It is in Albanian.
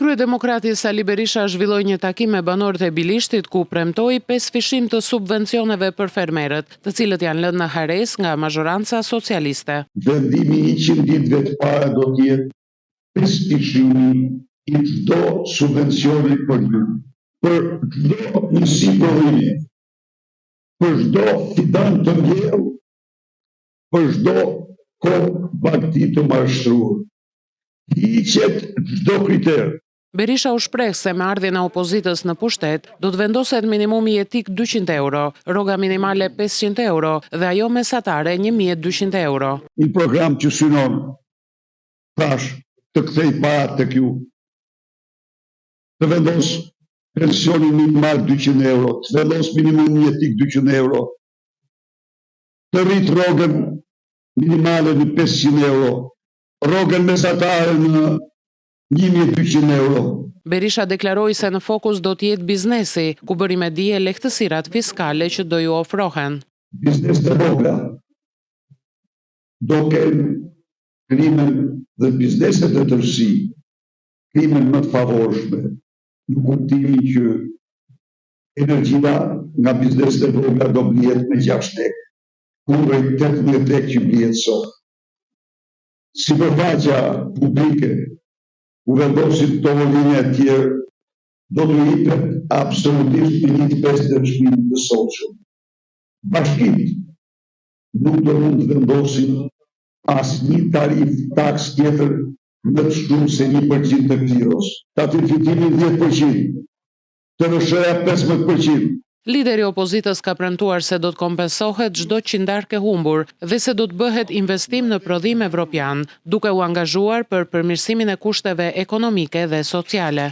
Kryedemokrati Sali Berisha zhvilloi një takim me banorët e Bilishtit ku premtoi 5 fishim të subvencioneve për fermerët, të cilët janë lënë në hares nga mazhoranca socialiste. Vendimi 100 ditëve të para do të jetë 5 fishimi i çdo subvencioni për ju, për çdo njësi prodhimi, për çdo fidan të mbjellë, për çdo kokë bagti të mashtruar. Hiqet çdo kriter. Berisha u shpreh se me ardhjen e opozitës në pushtet, do të vendoset minimumi jetik 200 euro, rroga minimale 500 euro dhe ajo mesatare 1200 euro. Një program që synon, thash, të kthej para tek ju, të vendos pensionin minimal 200 euro, të vendos minimum jetik 200 euro, të rrit rrogën minimale në 500 euro, rrogën mesatare në 1200 euro. Berisha deklaroi se në fokus do të jetë biznesi, ku bëri me dije lehtësirat fiskale që do ju ofrohen. Biznes të vogla do kenë krimen dhe bizneset e tërësi, krimen më të favorshme, në kuptimin që energjia nga bizneset e vogla do blihet me 6 lekë, kundër 18 lekë që blihet sot. Sipërfaqja publike u vendosin këto linje e tjerë, do të jepet absolutisht një pjesë të shpinit të sotshëm. Bashkitë nuk do mund të vendosin asnjë tarif taks tjetër më të shumë se 1% të kliros. Tatim fitimi 10%, të rëshëja 15%. Lideri i opozitës ka premtuar se do të kompensohet çdo qindark e humbur dhe se do të bëhet investim në prodhim evropian, duke u angazhuar për përmirësimin e kushteve ekonomike dhe sociale.